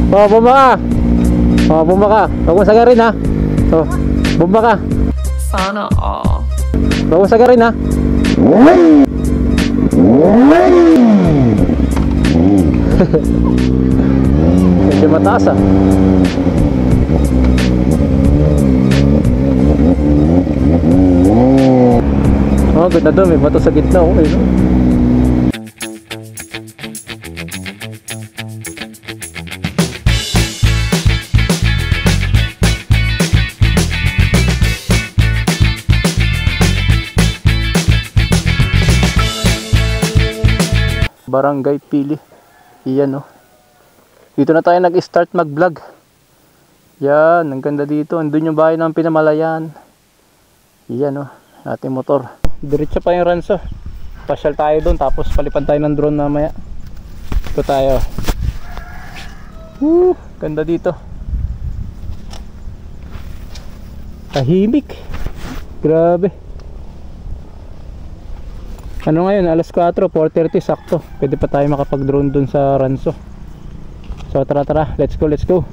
Oh, bomba ka. Oh, bomba ka. Huwag mo sagarin ha. Oh, bomba ka. Sana all. Huwag mo sagarin ha. Medyo mataas ah. Oh, ganda doon. May bato sa gitna. Okay, no? Barangay Pili. Iyan, no? Dito na tayo nag-start mag-vlog. Yan, ang ganda dito. Andun yung bahay ng Pinamalayan. Iyan, no? Ating motor. Diretso pa yung Ranso. Pasyal tayo doon, tapos palipad tayo ng drone mamaya. Ito tayo. Ganda dito. Tahimik. Grabe. Ano ngayon? Alas 4, 4:30 sakto. Pwede pa tayo makapag-drone doon sa Ranso. So tara, let's go, let's go.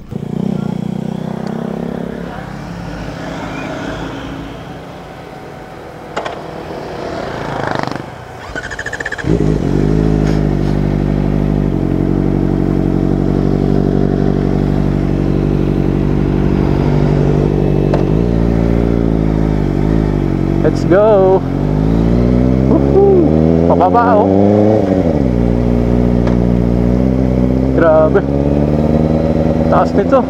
Let's go. Pababa oh. Grabe. Taas nito.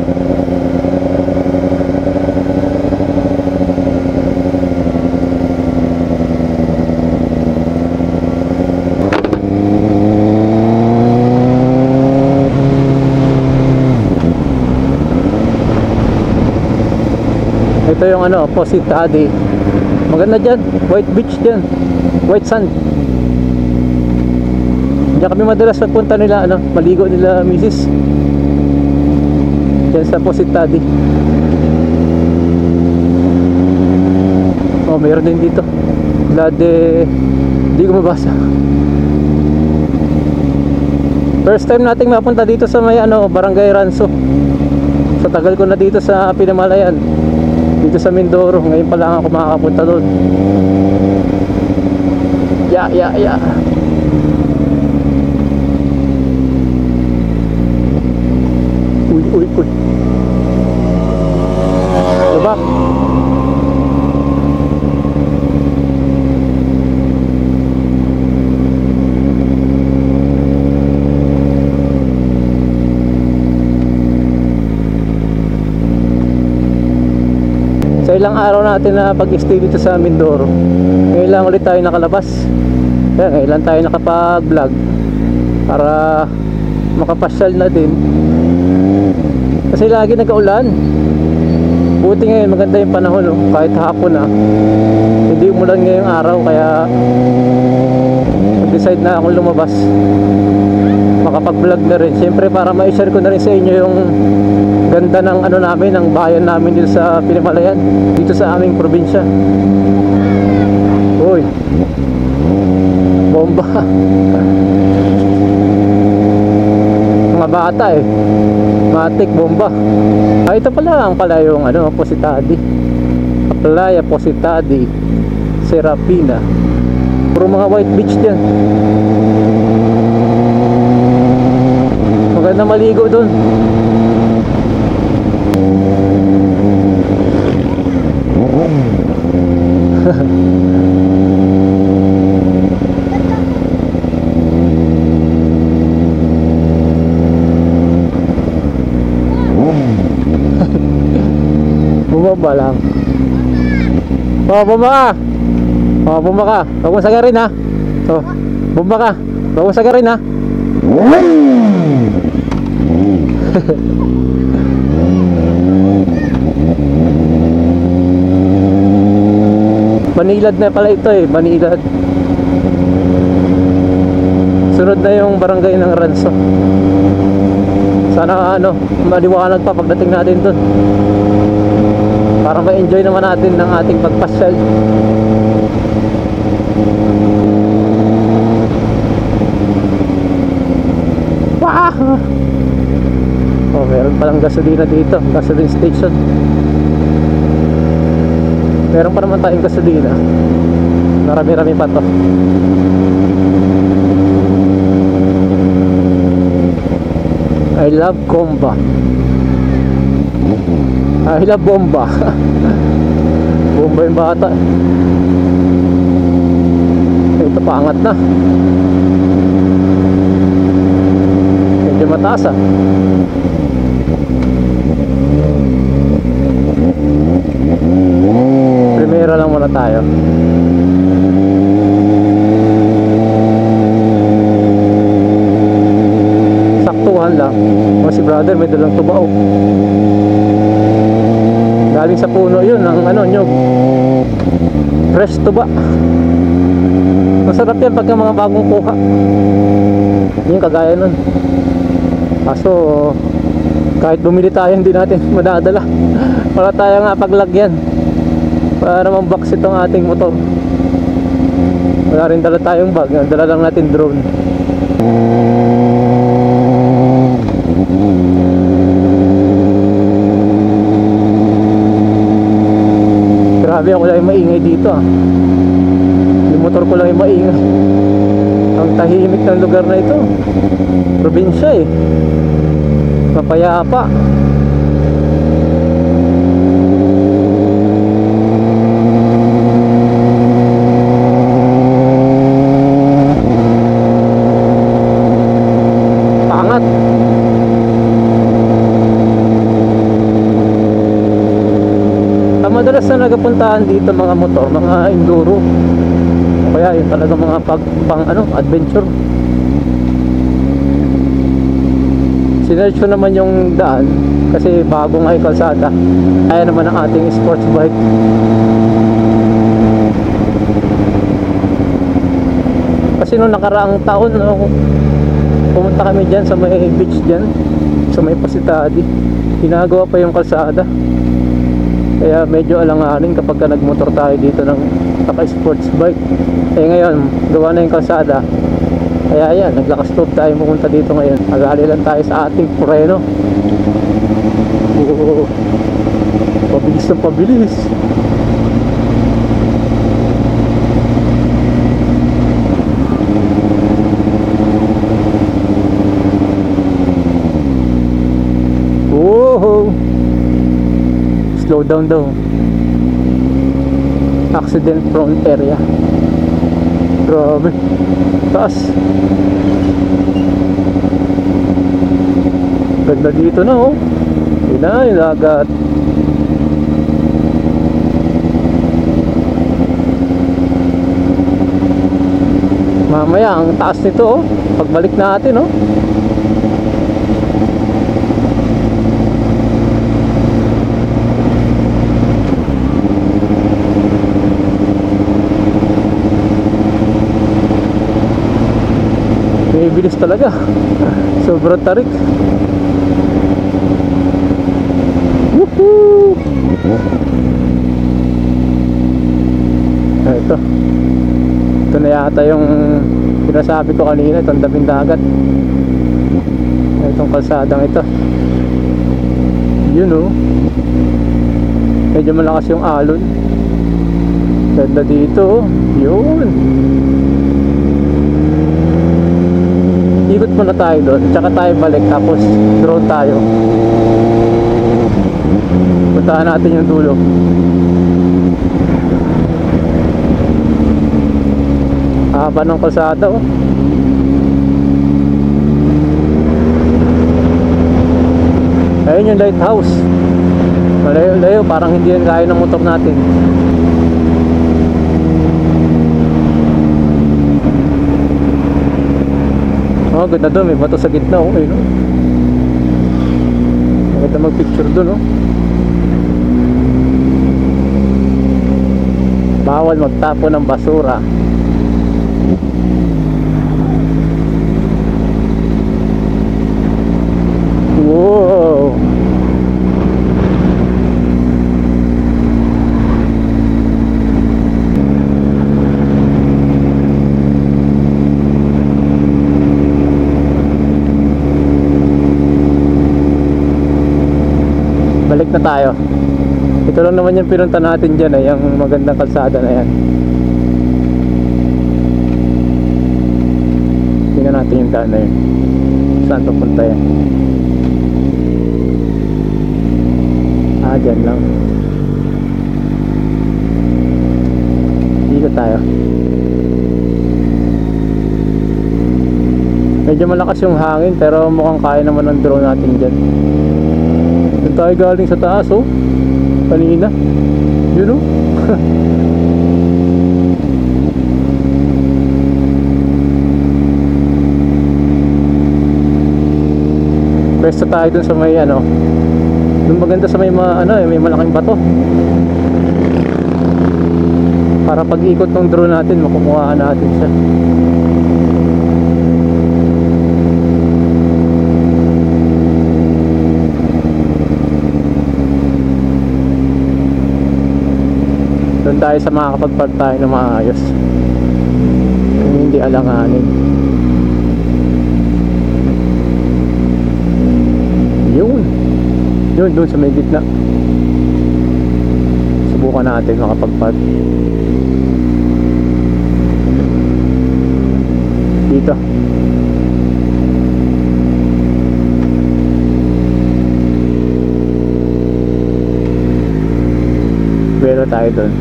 Ito yung ano, Positadi. Maganda dyan, white beach dyan, white sand. Diyan kami madalas nagpunta nila, ano, maligo nila misis. Diyan sa Positadi. Oh, mayroon din dito. Lade, hindi ko mabasa. First time nating mapunta dito sa may ano, Barangay Ranso. Sa tagal ko na dito sa Pinamalayan. Dito sa Mindoro, ngayon pa lang ako makakapunta doon. Yeah. Uy. Diba? Sa ilang araw natin na pag-stay dito sa Mindoro, ngayon lang ulit tayo nakalabas. Kaya ngayon lang tayo nakapag-vlog para makapasyal na din. Kasi lagi nag-aulan. Buti ngayon maganda yung panahon, no? Kahit hapon na hindi umulan ngayong araw, kaya nag-decide na akong lumabas makapag-vlog na rin. Siyempre para ma-share ko na rin sa inyo yung ganda ng ano namin, ng bayan namin dito sa Pinamalayan, dito sa aming probinsya. Uy, bomba. Mga bata eh, matik bomba. Ito pala ang pala yung ano, Positadi, Playa Positadi, Serafina. Puro mga white beach dyan. Maganda maligo dun. Bumaba lang. Oh, bumba ka. Oh, bumba ka. Huwag mo sagarin ha. Oh, bumba ka. Huwag mo sagarin ha. Manilad na pala ito eh, Manilad. Sunod na yung barangay ng Ranso. Sana ano, maliwanag pa pagdating natin dun, para ma-enjoy naman natin ng ating pagpasyal. Wow! Oh, meron palang gasolina dito, gasoline station. Meron pa naman tayong gasolina. Marami-rami pa to. I love Comba. I love Bomba. Bomba yung bata. Ito paangat na. Medyo mataas ah. Primera lang muna tayo. Saktuhan lang. O si brother may dalang tubao. Galing sa puno yun ng ano, nyug. Fresh tuba. Masarap yan pagka mga bagong kuha. Yung kagaya nun. Kaso kahit bumili tayo hindi natin madadala. Wala tayo nga paglagyan para mam-box itong ating motor. Wala rin dala tayong bag. Dala lang natin drone. Grabe ako lang yung maingay dito ah. Yung motor ko lang yung maingay. Ang tahimik ng lugar na ito. Probinsya eh. Mapayapa. Pangat. Madalas na nagapuntahan dito mga motor, mga enduro. O kaya yung talaga mga adventure. Sinerch ko naman yung daan kasi bago nga yung kalsada. Kaya naman ang ating sports bike. Kasi nung nakaraang taon pumunta kami dyan sa may beach dyan, sa may Pasitadi. Ginagawa pa yung kalsada. Kaya medyo alanganin kapag ka nagmotor tayo dito ng naka-sports bike. Eh ngayon, gawa na yung kalsada. Kaya yan, naglakas-loob tayo pumunta dito ngayon. Agali lang tayo sa ating Pureno. Pabilis ng pabilis. Whoa! Slow down daw. Accident prone area. Grabe. Taas. Ganda dito na oh. Yun na yung dagat. Mamaya ang taas nito oh. Pagbalik natin oh. Bilis talaga. Sobrang tarik. Woohoo! Ito. Ito na yata yung sinasabi ko kanina, itong tabing dagat. Itong kalsadang ito. Yun oh. Medyo malakas yung alon. Ganda dito oh. Yun. Ikot muna tayo doon, tsaka tayo balik, tapos drone tayo. Puntahan natin yung dulo. Haba ng kalsada oh. Ayun yung lighthouse. Malayo-layo, parang hindi yan kaya ng motor natin. Oh, ganda doon, may bato sa gitna oh, ayun oh. Maganda mag-picture doon oh. Bawal magtapo ng basura. Wow. balik na tayo. Ito lang naman yung pinunta natin dyan, yung magandang kalsada na yan. Tingnan natin yung daan na yun, saan papunta yan. Dyan lang. Dito tayo. Medyo malakas yung hangin, pero mukhang kaya naman ng drone natin dyan. Doon tayo galing sa taas, oh. Kanina. Yun, oh. Pwesto tayo dun sa may ano. Doon maganda sa may may malaking bato. Para pag ikot ng drone natin, makukuhaan natin siya. Doon tayo sa makakapag-park tayo na maayos. Hindi alanganin. Yun, doon sa may gitna. Subukan natin makapag-park dito. Pero tayo doon.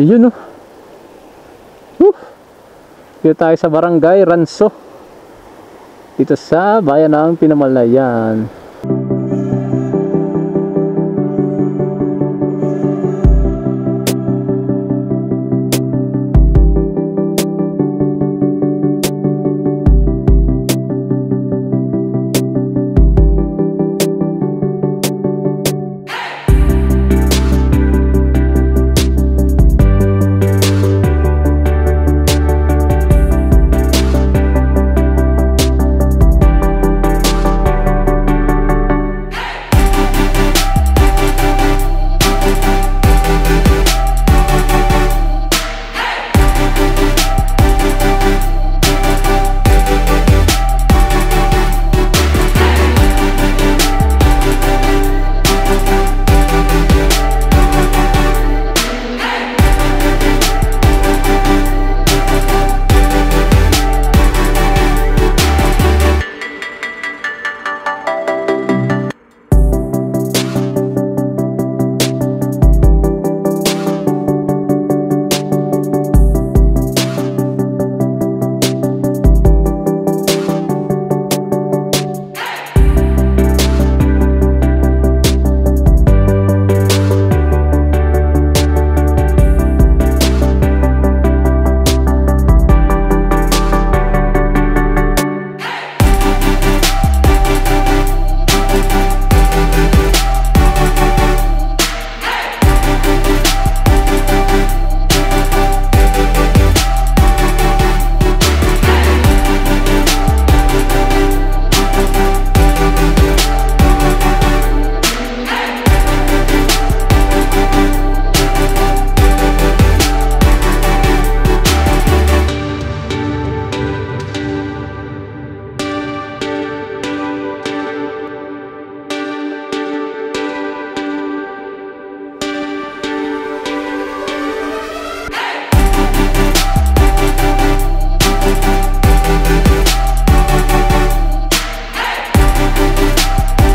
Yun, oh. Dito tayo sa Barangay Ranso, dito sa bayan ng Pinamalayan.